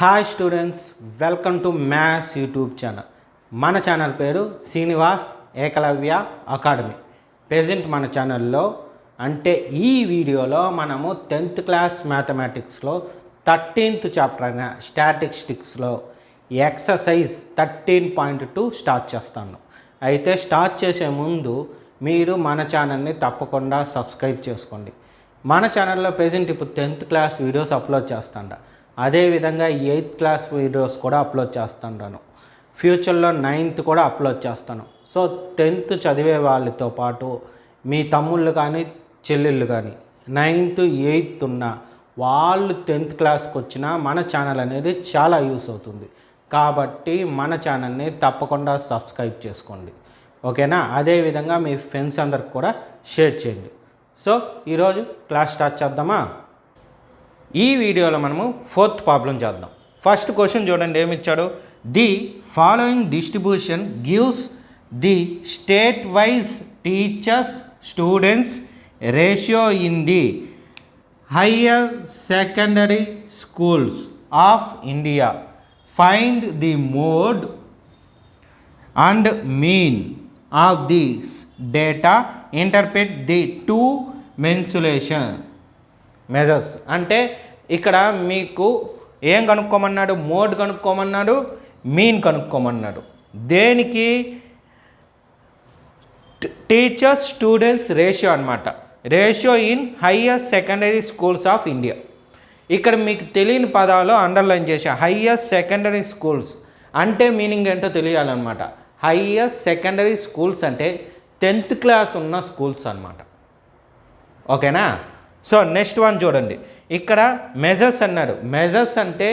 Hi students, welcome to maths YouTube channel. మన channel పేరు Srinivas Eklavya academy. Present మన ఛానల్లో అంటే ఈ వీడియోలో మనము 10th క్లాస్ మ్యాథమెటిక్స్లో 13th చాప్టర్ అయిన స్టాటిస్టిక్స్లో ఎక్సర్సైజ్ 13.2 స్టార్ట్ చేస్తాను. అయితే స్టార్ట్ చేసే ముందు మీరు మన ఛానల్ని తప్పకుండా సబ్స్క్రైబ్ చేసుకోండి. మన ఛానల్లో ప్రెజెంట్ ఇప్పుడు 10th క్లాస్ వీడియోస్ అప్లోడ్ చేస్తాను. అదేవిధంగా 8th క్లాస్ వీడియోస్ కూడా అప్లోడ్ చేస్తుంటాను. ఫ్యూచర్లో 9th కూడా అప్లోడ్ చేస్తాను. సో 10th చదివే వాళ్ళతో పాటు మీ తమ్ముళ్ళు కానీ చెల్లెళ్ళు కానీ 9th 8th ఉన్న వాళ్ళు 10th క్లాస్కి వచ్చినా మన ఛానల్ అనేది చాలా యూస్ అవుతుంది. కాబట్టి మన ఛానల్ని తప్పకుండా సబ్స్క్రైబ్ చేసుకోండి, ఓకేనా? అదేవిధంగా మీ ఫ్రెండ్స్ అందరికి కూడా షేర్ చేయండి. సో ఈరోజు క్లాస్ స్టార్ట్ చేద్దామా? ఈ వీడియోలో మనము 4th ప్రాబ్లం చేద్దాం. ఫస్ట్ క్వశ్చన్ చూడండి, ఏమి ఇచ్చాడు. The following distribution gives the state wise teachers students ratio in the higher secondary schools of India. Find the mode and mean of this data. Interpret the two mensuration measures. అంటే ఇక్కడ మీకు ఏం కనుక్కోమన్నాడు? Mode కనుక్కోమన్నాడు, mean కనుక్కోమన్నాడు. దేనికి? Teachers students ratio అనమాట. Ratio in higher secondary schools of India. ఇక్కడ మీకు తెలియని పదాలు అండర్లైన్ చేసా. హయ్యర్ సెకండరీ స్కూల్స్ అంటే మీనింగ్ ఏంటో తెలియాలన్నమాట. హయ్యర్ సెకండరీ స్కూల్స్ అంటే 10th క్లాస్ ఉన్న స్కూల్స్ అనమాట, ఓకేనా? సో నెక్స్ట్ వన్ చూడండి, ఇక్కడ మెజర్స్ అన్నాడు. మెజర్స్ అంటే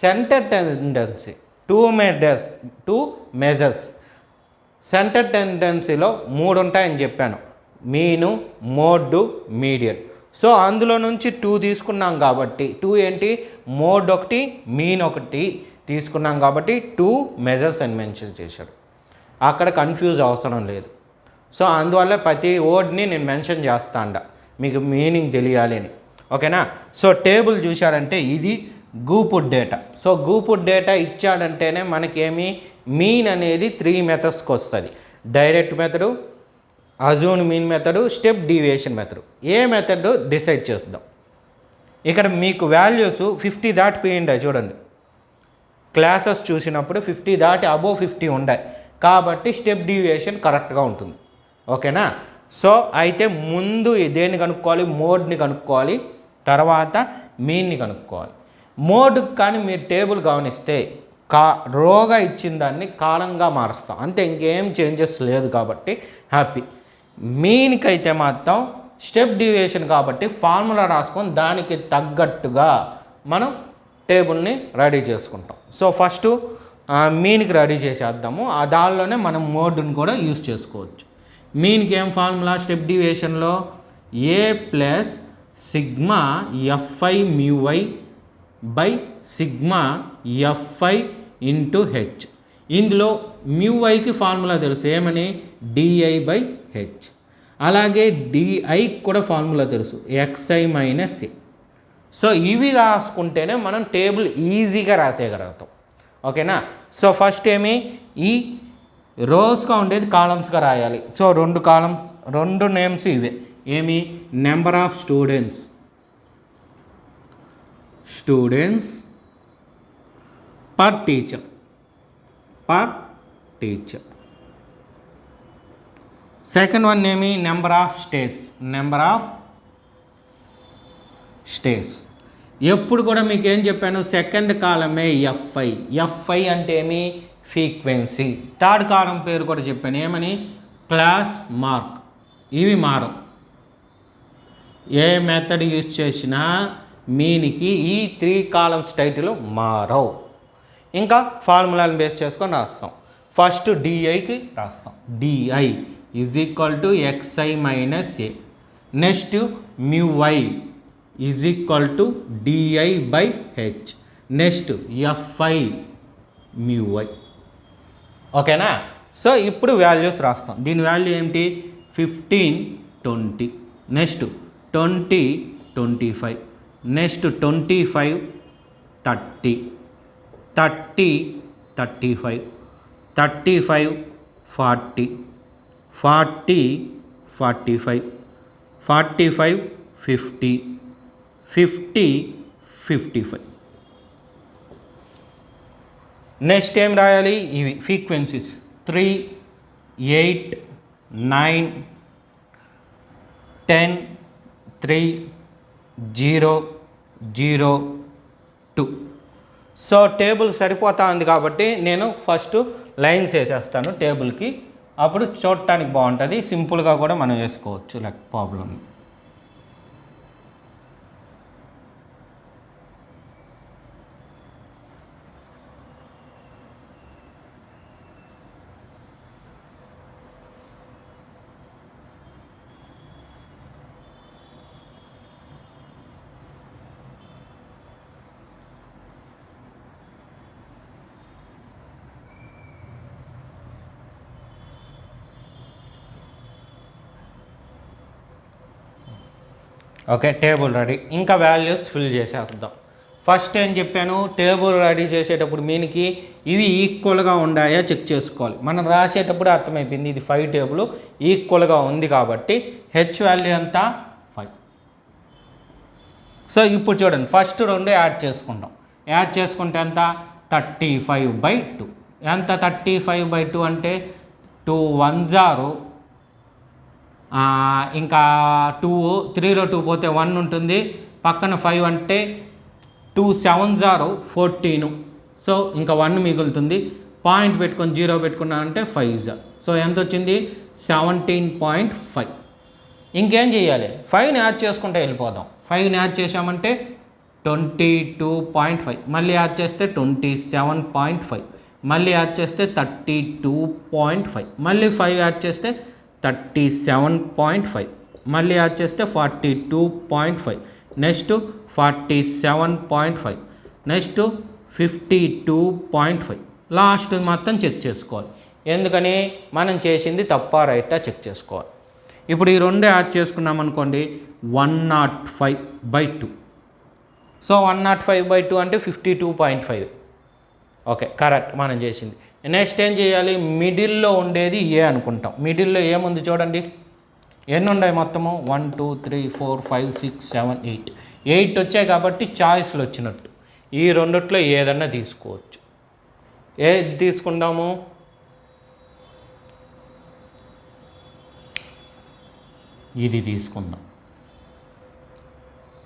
centre tendency. Two measures. Centre టెండెన్సీలో 3 ఉంటాయని చెప్పాను. మీను, మోడ్, మీడియన్. సో అందులో నుంచి 2 తీసుకున్నాం కాబట్టి 2 ఏంటి? మోడ్ ఒకటి, మీన్ ఒకటి తీసుకున్నాం కాబట్టి 2 మెజర్స్ అని మెన్షన్ చేశాడు. అక్కడ కన్ఫ్యూజ్ అవసరం లేదు. సో అందువల్ల ప్రతి వర్డ్ని నేను మెన్షన్ చేస్తాను, మీకు మీనింగ్ తెలియాలి అని, ఓకేనా? సో టేబుల్ చూశారంటే ఇది grouped data. So grouped data ఇచ్చాడంటేనే మనకేమి మీన్ అనేది 3 మెథడ్స్కి వస్తుంది. Direct method, assumed mean method, step deviation method. ఏ మెథడ్ డిసైడ్ చేద్దాం. ఇక్కడ మీకు వాల్యూస్ 50 దాటిపోయిండాయి చూడండి. క్లాసెస్ చూసినప్పుడు 50 దాటి అబోవ్ 50 ఉండాయి కాబట్టి స్టెప్ డీవియేషన్ కరెక్ట్గా ఉంటుంది, ఓకేనా? సో అయితే ముందు దేన్ని కనుక్కోవాలి? మోడ్ని కనుక్కోవాలి, తర్వాత మీన్ని కనుక్కోవాలి. మోడ్కి కానీ మీరు టేబుల్ గమనిస్తే రోగా ఇచ్చిన దాన్ని కాలంగా మారుస్తాం, అంతే, ఇంకేం చేంజెస్ లేదు కాబట్టి హ్యాపీ. మీన్కి అయితే మాత్రం స్టెప్ డీవియేషన్ కాబట్టి ఫార్ములా రాసుకొని దానికి తగ్గట్టుగా మనం టేబుల్ని రెడీ చేసుకుంటాం. సో ఫస్ట్ మీన్కి రెడీ చేసేద్దాము. దానిలోనే మనం మోడ్ని కూడా యూజ్ చేసుకోవచ్చు. మీన్కి ఏం ఫార్ములా? స్టెప్ డీవియేషన్లో A plus sigma f i mu i by sigma f i into H. ఇందులో మ్యూఐకి ఫార్ములా తెలుసు, ఏమని? D i by H. అలాగే డిఐకి కూడా ఫార్ములా తెలుసు, ఎక్స్ఐ మైనస్ ఏ. సో ఇవి రాసుకుంటేనే మనం టేబుల్ ఈజీగా రాసేయగలుగుతాం, ఓకేనా? సో ఫస్ట్ ఏమి? ఈ రోస్గా ఉండేది కాలమ్స్గా రాయాలి. సో 2 కాలమ్స్, 2 నేమ్స్ ఇవే. ఏమి? Number of students per teacher. Second one ఏమి? Number of states. ఎప్పుడు కూడా మీకు ఏం చెప్పాను? సెకండ్ కాలమే ఎఫ్ఐ అంటే ఏమి? ఫ్రీక్వెన్సీ. థర్డ్ కాలం పేరు కూడా చెప్పాను, ఏమని? Class mark. ఇవి మారం. ఏ మెథడ్ యూజ్ చేసినా మీనికి ఈ 3 కాలమ్స్ టైటిల్ మారవు. ఇంకా ఫార్ములాని బేస్ చేసుకొని రాస్తాం. ఫస్ట్ డిఐకి రాస్తాం, d i is equal to x i minus A. Next mu i is equal to d i by H. Next f i mu i, ఓకేనా? సో ఇప్పుడు వాల్యూస్ రాస్తాం. దీని వాల్యూ ఏంటి? 15, 20. నెక్స్ట్ 20, 25. నెక్స్ట్ 25, 30. 30 35, 35 40, 40 45, 45 50, 50 55. నెక్స్ట్ ఏం రాయాలి? ఇవి ఫ్రీక్వెన్సీస్ 3 8 9 10 3 0 0 2. సో టేబుల్ సరిపోతా ఉంది కాబట్టి నేను ఫస్ట్ లైన్స్ వేసేస్తాను టేబుల్కి, అప్పుడు చూడటానికి బాగుంటుంది. సింపుల్గా కూడా మనం వేసుకోవచ్చు, like problem. Okay, table ready. ఇంకా వాల్యూస్ ఫిల్ చేసేద్దాం. ఫస్ట్ ఏం చెప్పాను, టేబుల్ రెడీ చేసేటప్పుడు మీనికి ఇవి ఈక్వల్గా ఉన్నాయా చెక్ చేసుకోవాలి. మనం రాసేటప్పుడు అర్థమైపోయింది ఇది 5 టేబుల్ ఈక్వల్గా ఉంది కాబట్టి హెచ్ వాల్యూ ఎంత 5. సో ఇప్పుడు చూడండి, ఫస్ట్ 2 యాడ్ చేసుకుంటాం. యాడ్ చేసుకుంటే ఎంత 35/2. ఎంత 35/2 అంటే 2 1 0, ఇంకా 2 3లో 2 పోతే 1 ఉంటుంది, పక్కన 5 అంటే 2 7 0 14. సో ఇంకా 1 మిగులుతుంది, పాయింట్ పెట్టుకొని 0 పెట్టుకున్నా అంటే 5. సో ఎంత వచ్చింది 17.5. ఇంకేం చేయాలి, 5ని యాడ్ చేసుకుంటే వెళ్ళిపోదాం. 5ని యాడ్ చేసామంటే 22.5, మళ్ళీ యాడ్ చేస్తే 27.5, మళ్ళీ యాడ్ చేస్తే 32.5, మళ్ళీ 5 యాడ్ చేస్తే 37.5, మళ్ళీ యాడ్ చేస్తే 42.5, నెక్స్ట్ 47.5, నెక్స్ట్ 52.5. లాస్ట్ మొత్తం చెక్ చేసుకోవాలి. ఎందుకని మనం చేసింది తప్పా రైటా చెక్ చేసుకోవాలి. ఇప్పుడు ఈ 2 యాడ్ చేసుకున్నాం అనుకోండి 105/2. సో 105/2 అంటే 52.5. ఓకే, కరెక్ట్ మనం చేసింది. నెక్స్ట్ ఏం చేయాలి, మిడిల్లో ఉండేది ఏ అనుకుంటాం. మిడిల్లో ఏముంది చూడండి, ఎన్ని ఉన్నాయి మొత్తము 1 2 3 4 5 6 7 8. 8 వచ్చాయి కాబట్టి చాయిస్లు వచ్చినట్టు. ఈ రెండిట్లో ఏదన్నా తీసుకోవచ్చు. ఏది తీసుకుందాము, ఇది తీసుకుందాం.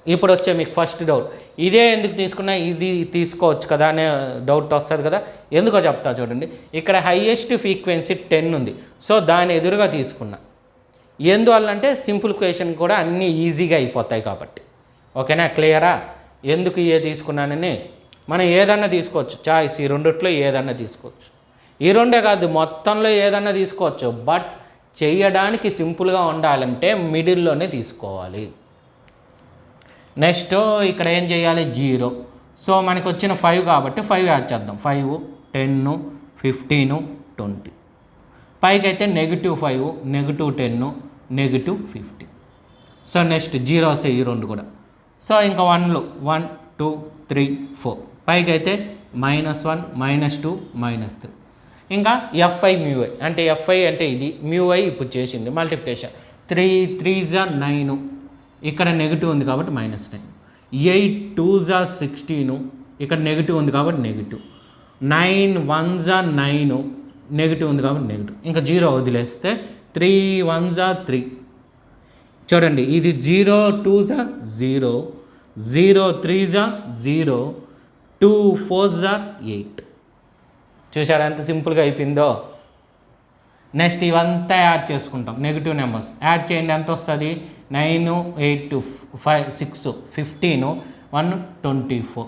ఇప్పుడు వచ్చే మీకు ఫస్ట్ డౌట్, ఇదే ఎందుకు తీసుకున్నా, ఇది తీసుకోవచ్చు కదా అనే డౌట్ వస్తుంది కదా. ఎందుకో చెప్తా చూడండి. ఇక్కడ హైయెస్ట్ ఫ్రీక్వెన్సీ 10 ఉంది, సో దాని ఎదురుగా తీసుకున్నా. ఎందువల్ల అంటే సింప్లిఫికేషన్ కూడా అన్నీ ఈజీగా అయిపోతాయి కాబట్టి. ఓకేనా, క్లియరా? ఎందుకు ఏ తీసుకున్నానని మనం ఏదన్నా తీసుకోవచ్చు, చాయిస్ ఈ రెండిట్లో ఏదన్నా తీసుకోవచ్చు. ఈ రెండే కాదు, మొత్తంలో ఏదన్నా తీసుకోవచ్చు. బట్ చేయడానికి సింపుల్గా ఉండాలంటే మిడిల్లోనే తీసుకోవాలి. నెక్స్ట్ ఇక్కడ ఏం చేయాలి 0. సో మనకు వచ్చిన 5 కాబట్టి 5 యాడ్ చేద్దాం. 5 10 15 20. పైకి అయితే -5 -10 -50. సో నెక్స్ట్ 0 వస్తాయి ఈ 2 కూడా. సో ఇంకా 1లు 1 2 3 4. పైకి అయితే -1 -2 -3. ఇంకా fi μi అంటే fi అంటే ఇది, μi ఇప్పుడు చేసింది మల్టిప్లికేషన్. 3 3s 9, ఇక్కడ నెగిటివ్ ఉంది కాబట్టి -9. 8 2s 16, ఇక్కడ నెగిటివ్ ఉంది కాబట్టి నెగిటివ్. 9 1s 9, నెగిటివ్ ఉంది కాబట్టి నెగిటివ్. ఇంకా 0 వదిలేస్తే 3 1s 3. చూడండి, ఇది 0 2s 0, 0 3s 0, 2 4s 8. చూసారా ఎంత సింపుల్గా అయిపోయిందో. నెక్స్ట్ ఇవంతా యాడ్ చేసుకుంటాం, నెగిటివ్ నెంబర్స్ యాడ్ చేయండి. ఎంత వస్తుంది 9 8 5 6 15 1 24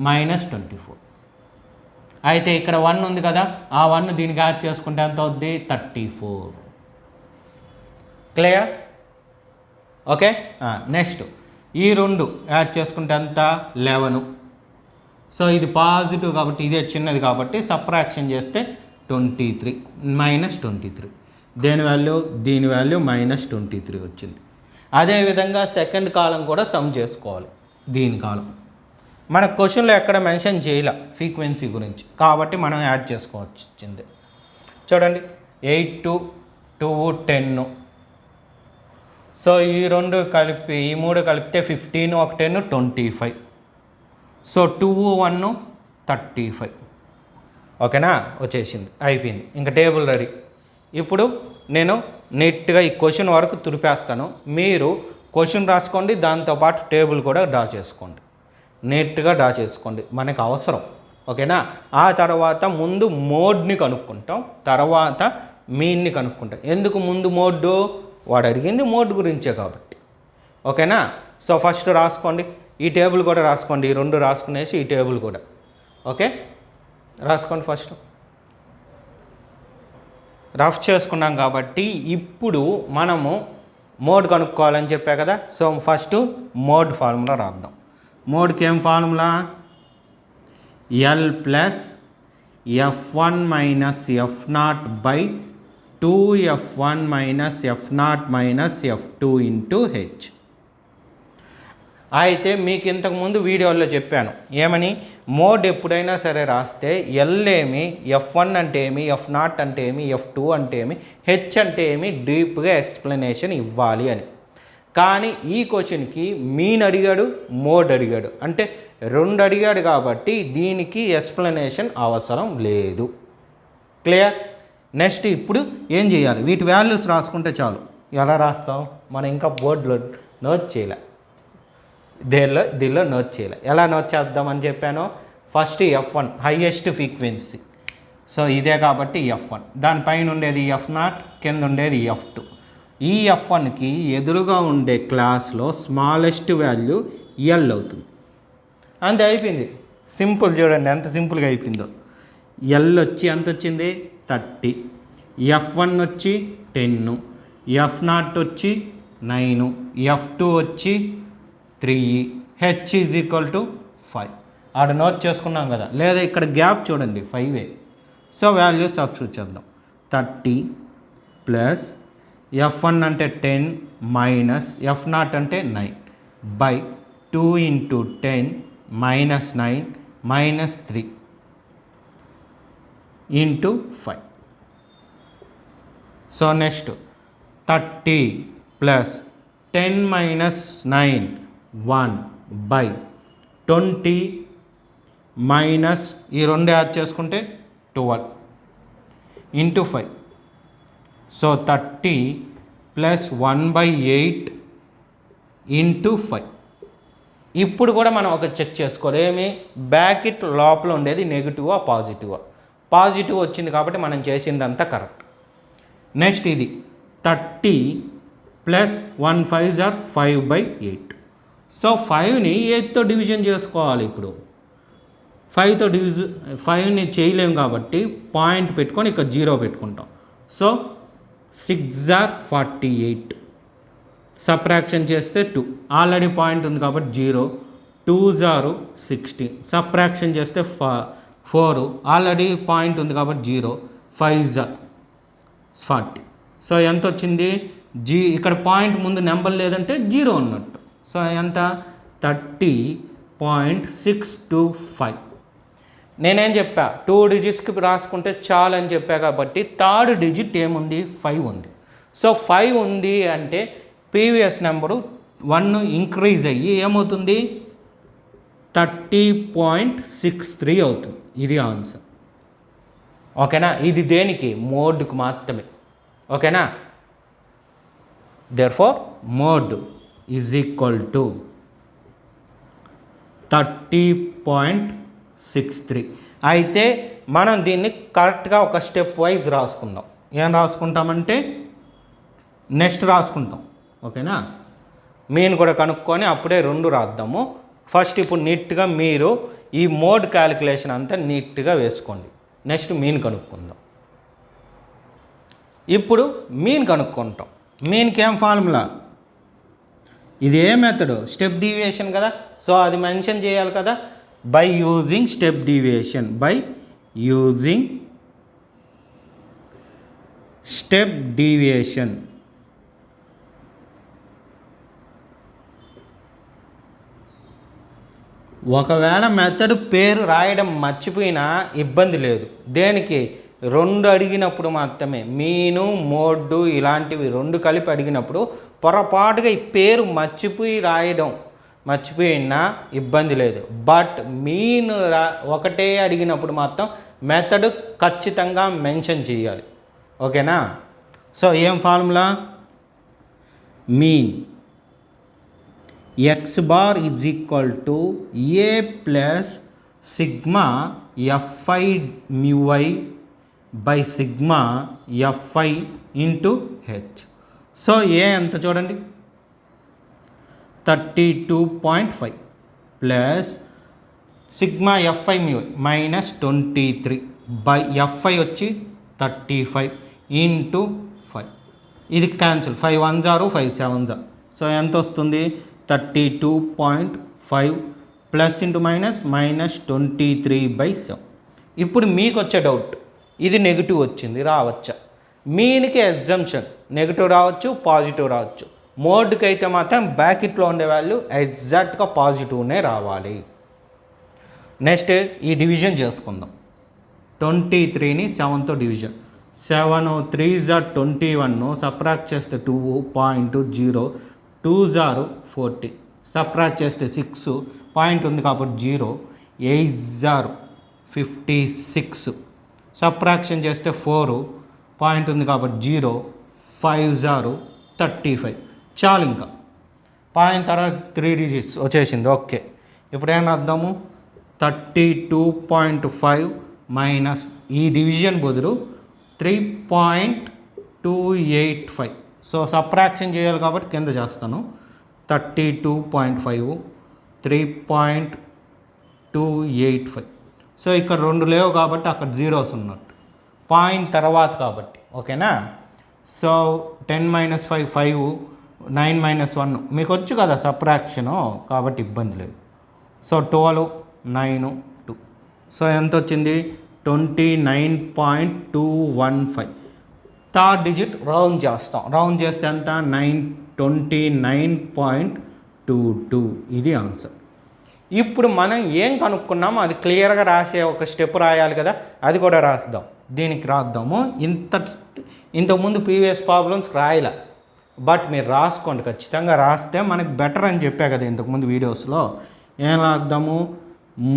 -24. అయితే ఇక్కడ 1 ఉంది కదా, ఆ 1 దీనికి యాడ్ చేసుకుంటే ఎంత అవుద్ది 34. క్లియర్? ఓకే. నెక్స్ట్ ఈ 2 యాడ్ చేసుకుంటే ఎంత 11. సో ఇది పాజిటివ్ కాబట్టి ఇదే చిన్నది కాబట్టి సబ్ట్రాక్షన్ చేస్తే 23 -23. దీని వాల్యూ -23 వచ్చింది. అదేవిధంగా సెకండ్ కాలం కూడా సమ్ చేసుకోవాలి. దీని కాలం మన క్వశ్చన్లో ఎక్కడ మెన్షన్ చేయాల ఫ్రీక్వెన్సీ గురించి, కాబట్టి మనం యాడ్ చేసుకోవచ్చింది. చూడండి 8 2 10. సో ఈ రెండు కలిపి ఈ మూడు కలిపితే 15 ఒక 10 25. సో 2 1 35. ఓకేనా, వచ్చేసింది, అయిపోయింది, ఇంకా టేబుల్ రెడీ. ఇప్పుడు నేను నీట్గా ఈ క్వశ్చన్ వరకు తురిపేస్తాను, మీరు క్వశ్చన్ రాసుకోండి, దాంతోపాటు టేబుల్ కూడా డ్రా చేసుకోండి, నీట్గా డ్రా చేసుకోండి, మనకు అవసరం. ఓకేనా, ఆ తర్వాత ముందు మోడ్ని కనుక్కుంటాం, తర్వాత మీన్ని కనుక్కుంటాం. ఎందుకు ముందు మోడ్? వాడు అడిగింది మోడ్ గురించే కాబట్టి. ఓకేనా, సో ఫస్ట్ రాసుకోండి, ఈ టేబుల్ కూడా రాసుకోండి, ఈ రెండు రాసుకునేసి ఈ టేబుల్ కూడా. ఓకే, రాసుకోండి. ఫస్ట్ రఫ్ చేసుకున్నాం కాబట్టి ఇప్పుడు మనము మోడ్ కనుక్కోవాలని చెప్పా కదా. సో ఫస్ట్ మోడ్ ఫార్ములా రాద్దాం. మోడ్కి ఏం formula? L plus F1 minus F0 by 2F1 minus F0 minus F2 into H. అయితే మీకు ఇంతకుముందు వీడియోలో చెప్పాను ఏమని, మోడ్ ఎప్పుడైనా సరే రాస్తే ఎల్ ఏమి, F1 అంటే ఏమి, F0 అంటే ఏమి, F2 అంటే ఏమి, హెచ్ అంటే ఏమి డీప్గా ఎక్స్ప్లెనేషన్ ఇవ్వాలి అని. కానీ ఈ క్వశ్చన్కి మీన్ అడిగాడు, మోడ్ అడిగాడు, అంటే రెండు అడిగాడు కాబట్టి దీనికి ఎక్స్ప్లెనేషన్ అవసరం లేదు. క్లియర్? నెక్స్ట్ ఇప్పుడు ఏం చేయాలి? వీటి వాల్యూస్ రాసుకుంటే చాలు. ఎలా రాస్తాం? మనం ఇంకా బోర్డులో నోట్ చేయలే, దీనిలో నోట్ చేయాలి. ఎలా నోట్ చేద్దామని చెప్పాను? First F1 highest frequency, so ఇదే కాబట్టి F1, దానిపైన ఉండేది F0, కింద ఉండేది F2. ఈ F1కి ఎదురుగా ఉండే క్లాస్లో స్మాలెస్ట్ వాల్యూ ఎల్ అవుతుంది. అంతే, అయిపోయింది. సింపుల్. చూడండి ఎంత సింపుల్గా అయిపోయిందో. ఎల్ వచ్చి ఎంత వచ్చింది? 30, F1 వచ్చి 10, F0 వచ్చి 9, F2 వచ్చి 3, హెచ్ ఈజ్ ఈక్వల్ టు 5. ఆడ నోట్ చేసుకున్నాం కదా, లేదా ఇక్కడ గ్యాప్ చూడండి 5. సో వాల్యూ సబ్స్టిట్యూట్ చేద్దాం. 30 ప్లస్ F1 అంటే 10 మైనస్ F0 అంటే 9 by 2 into 10 minus 9 minus 3 into 5. So next 30 plus 10 minus 9 1 by 20 minus ఈ రెండు యాడ్ చేసుకుంటే 12 ఇంటూ 5. So 30 plus 1/8 into 5. ఇప్పుడు కూడా మనం ఒక చెక్ చేసుకోవాలి, ఏమి బ్రాకెట్ లోపల ఉండేది నెగిటివా పాజిటివా? పాజిటివ్ వచ్చింది కాబట్టి మనం చేసిందంతా కరెక్ట్. నెక్స్ట్ ఇది 30 ప్లస్ 1 5 ఆర్ 5/8. సో 5ని 8తో డివిజన్ చేసుకోవాలి. ఇప్పుడు 5ని చేయలేము కాబట్టి పాయింట్ పెట్టుకొని ఇక్కడ 0 పెట్టుకుంటాం. So 6 are 48. సబ్ట్రాక్షన్ చేస్తే 2, ఆల్రెడీ పాయింట్ ఉంది కాబట్టి 0, 2 ఆర్ 16. సబ్ట్రాక్షన్ చేస్తే 4, ఆల్రెడీ పాయింట్ ఉంది కాబట్టి 0, 5 ఆర్ 40. సో ఎంత వచ్చింది? ఇక్కడ పాయింట్ ముందు నెంబర్ లేదంటే 0 ఉన్నట్టు. సో ఎంత? 30.625. నేనేం చెప్పా? 2 డిజిట్స్కి రాసుకుంటే చాలు అని చెప్పా కాబట్టి థర్డ్ డిజిట్ ఏముంది? 5 ఉంది. సో 5 ఉంది అంటే ప్రీవియస్ నెంబరు 1 ఇంక్రీజ్ అయ్యి ఏమవుతుంది? 30.63 అవుతుంది. ఇది ఆన్సర్. ఓకేనా? ఇది దేనికి? మోడ్కి మాత్రమే. ఓకేనా? Therefore mode is equal to 30.63. అయితే మనం దీన్ని కరెక్ట్గా ఒక స్టెప్ వైజ్ రాసుకుందాం. ఏం రాసుకుంటామంటే నెక్స్ట్ రాసుకుంటాం. ఓకేనా? మీన్ కూడా కనుక్కొని అప్పుడే రెండు రాద్దాము. ఫస్ట్ ఇప్పుడు నీట్గా మీరు ఈ మోడ్ క్యాలిక్యులేషన్ అంతా నీట్గా వేసుకోండి. నెక్స్ట్ మీన్ కనుక్కుందాం. ఇప్పుడు మీన్ కనుక్కుంటాం. మీన్కి ఏం ఫార్ములా? ఇది ఏ మెథడ్? స్టెప్ డీవియేషన్ కదా. సో అది మెన్షన్ చేయాలి కదా. By using step deviation, by using step deviation. ఒకవేళ మెథడ్ పేరు రాయడం మర్చిపోయినా ఇబ్బంది లేదు. దేనికి? 2 అడిగినప్పుడు మాత్రమే. మీను, మోడ్ ఇలాంటివి 2 కలిపి అడిగినప్పుడు పొరపాటుగా ఈ పేరు మర్చిపోయినా ఇబ్బంది లేదు. బట్ మీన్ ఒకటే అడిగినప్పుడు మాత్రం మెథడ్ ఖచ్చితంగా మెన్షన్ చేయాలి. ఓకేనా? సో ఏం formula? Mean x bar is equal to a plus sigma fi μi by sigma fi into H. So A ఎంత చూడండి, 32.5 plus sigma fi μi minus 23 by fi వచ్చి 35 ఇంటూ 5. ఇది క్యాన్సిల్, 5 1 జారు 5 7 జా. So ఎంత వస్తుంది? 32.5 ప్లస్ ఇంటూ మైనస్ 23/7. ఇప్పుడు మీకు వచ్చే డౌట్, ఇది నెగిటివ్ వచ్చింది రావచ్చా? మీన్కి ఎగ్జంప్షన్ నెగిటివ్ రావచ్చు, పాజిటివ్ రావచ్చు. మోడ్కి అయితే మాత్రం బ్రాకెట్లో ఉండే వాల్యూ ఎగ్జాక్ట్గా పాజిటివ్నే రావాలి. నెక్స్ట్ ఈ డివిజన్ చేసుకుందాం. 23ని 7తో డివిజన్. 7 3 జార్ 21, సబ్ట్రాక్ట్ చేస్తే 2.0, 2 జారు 40, సబ్ట్రాక్ట్ చేస్తే 6, పాయింట్ ఉంది కాబట్టి 0, 8 జారు 56, సబ్ట్రాక్షన్ చేస్తే 4, పాయింట్ ఉంది కాబట్టి 0, 5 జారు 35. చాలు, ఇంకా పాయింట్ తర్వాత 3 డిజిట్స్ వచ్చేసింది. ఓకే, ఇప్పుడు ఏం అర్థము? 32.5 మైనస్ ఈ డివిజన్ బదులు 3.285. సో సబ్ట్రాక్షన్ చేయాలి కాబట్టి కింద చేస్తాను. 32.5 3.285. సో ఇక్కడ 2 లేవు కాబట్టి అక్కడ జీరోస్ ఉన్నట్టు, పాయింట్ తర్వాత కాబట్టి. ఓకేనా? సో 10 - 5 5, 9 - 1 మీకు వచ్చు కదా సబ్ట్రాక్షను, కాబట్టి ఇబ్బంది లేదు. సో 12 9 2. సో ఎంత వచ్చింది? 29.215. థర్డ్ డిజిట్ రౌండ్ చేస్తాం. రౌండ్ చేస్తే ఎంత? 29.22. ఇది ఆన్సర్. ఇప్పుడు మనం ఏం కనుక్కున్నామో అది క్లియర్గా రాసే ఒక స్టెప్ రాయాలి కదా, అది కూడా రాద్దాం. దీనికి రాద్దాము. ఇంతకుముందు ప్రీవియస్ ప్రాబ్లమ్స్ రాయలే, బట్ మీరు రాసుకోండి. ఖచ్చితంగా రాస్తే మనకి బెటర్ అని చెప్పా కదా ఇంతకుముందు వీడియోస్లో. ఏం రాద్దాము?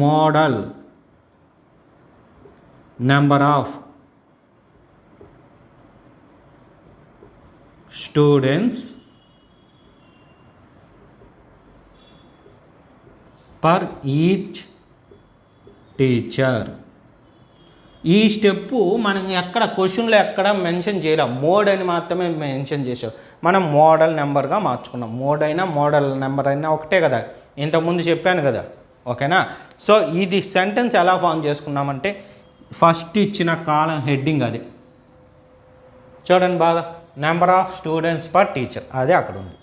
Modal number of students per each teacher. ఈ స్టెప్పు మనం ఎక్కడ క్వశ్చన్లో ఎక్కడ మెన్షన్ చేయలేం, మోడ్ అని మాత్రమే మెన్షన్ చేసాం. మనం మోడల్ నెంబర్గా మార్చుకున్నాం. మోడ్ అయినా మోడల్ నెంబర్ అయినా ఒకటే కదా, ఇంతకుముందు చెప్పాను కదా. ఓకేనా? సో ఇది సెంటెన్స్ ఎలా ఫామ్ చేసుకున్నామంటే, ఫస్ట్ ఇచ్చిన కాలం హెడ్డింగ్ అది చూడండి బాగా, number of students per teacher, అదే అక్కడ ఉంది.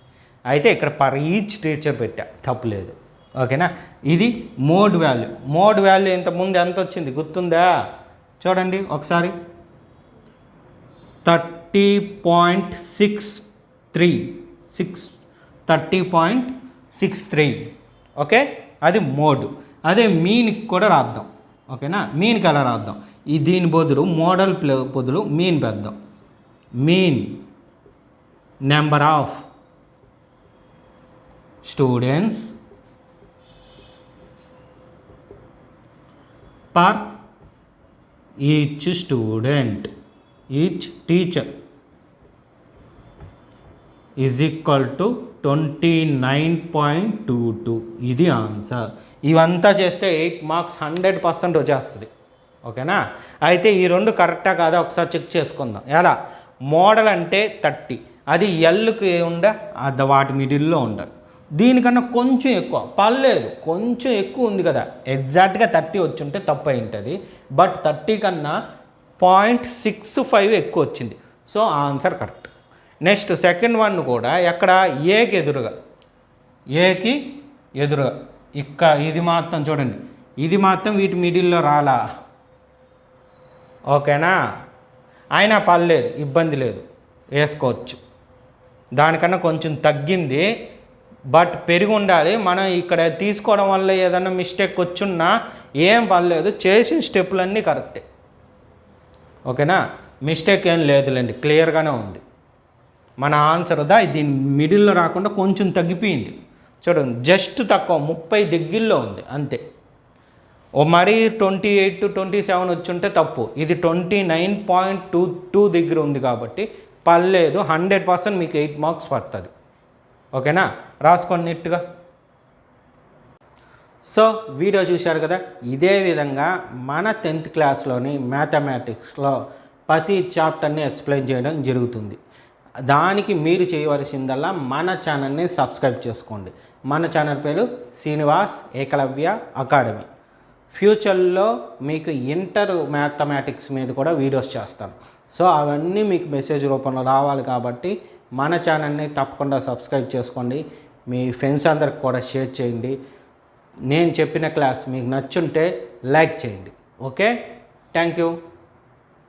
అయితే ఇక్కడ పర్ ఈచ్ టీచర్ పెట్టా, తప్పులేదు. ఓకేనా? ఇది మోడ్ వాల్యూ. మోడ్ వాల్యూ ఇంతకుముందు ఎంత వచ్చింది గుర్తుందా? చూడండి ఒకసారి, 30.63. ఓకే, అది మోడ్. అదే మీన్కి కూడా రాద్దాం. ఓకేనా? మీన్కి ఎలా రాద్దాం? దీని బదులు మోడల్ బదులు మీన్ పెద్దాం. Mean number of students per each student, each teacher is equal to 29.22. ఇది ఆన్సర్. ఇవంతా చేస్తే 8 మార్క్స్ 100% వచ్చేస్తుంది. ఓకేనా? అయితే ఈ రెండు కరెక్టా కాదా ఒకసారి చెక్ చేసుకుందాం. ఎలా? మోడల్ అంటే 30, అది ఎల్కి ఉండ, అది వాటి మిడిల్లో ఉండాలి. దీనికన్నా కొంచెం ఎక్కువ పర్లేదు, కొంచెం ఎక్కువ ఉంది కదా, ఎగ్జాక్ట్గా 30 వచ్చి ఉంటే తప్పు అయి ఉంటుంది. బట్ 30 కన్నా 0.65 ఎక్కువ వచ్చింది. So answer correct. Next second one కూడా ఎక్కడ? ఏకి ఎదురుగా ఇది మాత్రం చూడండి, ఇది మాత్రం వీటి మిడిల్లో రాలా. ఓకేనా? అయినా పర్లేదు, ఇబ్బంది లేదు, వేసుకోవచ్చు. దానికన్నా కొంచెం తగ్గింది, బట్ పెరిగి ఉండాలి. మనం ఇక్కడ తీసుకోవడం వల్ల ఏదైనా మిస్టేక్ వచ్చున్నా ఏం పర్లేదు, చేసిన స్టెప్పులన్నీ కరెక్టే. ఓకేనా, మిస్టేక్ ఏం లేదులేండి, క్లియర్గానే ఉంది మన ఆన్సర్. దీని మిడిల్లో రాకుండా కొంచెం తగ్గిపోయింది చూడండి, జస్ట్ తక్కువ 30 దగ్గరలో ఉంది అంతే. మరీ 28 27 వచ్చుంటే తప్పు. ఇది 29.22 దగ్గర ఉంది కాబట్టి పర్లేదు, 100% మీకు 8 మార్క్స్ పడుతుంది. ఓకేనా, రాసుకోండి నీట్గా. సో వీడియో చూశారు కదా, ఇదే విధంగా మన 10th క్లాస్లోని మ్యాథమెటిక్స్లో ప్రతి చాప్టర్ని ఎక్స్ప్లెయిన్ చేయడం జరుగుతుంది. దానికి మీరు చేయవలసిందల్లా మన ఛానల్ని సబ్స్క్రైబ్ చేసుకోండి. మన ఛానల్ పేరు శ్రీనివాస్ ఏకలవ్య అకాడమీ. ఫ్యూచర్లో మీకు ఇంటర్ మ్యాథమెటిక్స్ మీద కూడా వీడియోస్ చేస్తాను. సో అవన్నీ మీకు మెసేజ్ రూపంలో రావాలి కాబట్టి మన ఛానల్ని తప్పకుండా సబ్స్క్రైబ్ చేసుకోండి. మీ ఫ్రెండ్స్ అందరికి కూడా షేర్ చేయండి. నేను చెప్పిన క్లాస్ మీకు నచ్చుంటే లైక్ చేయండి. Okay, thank you.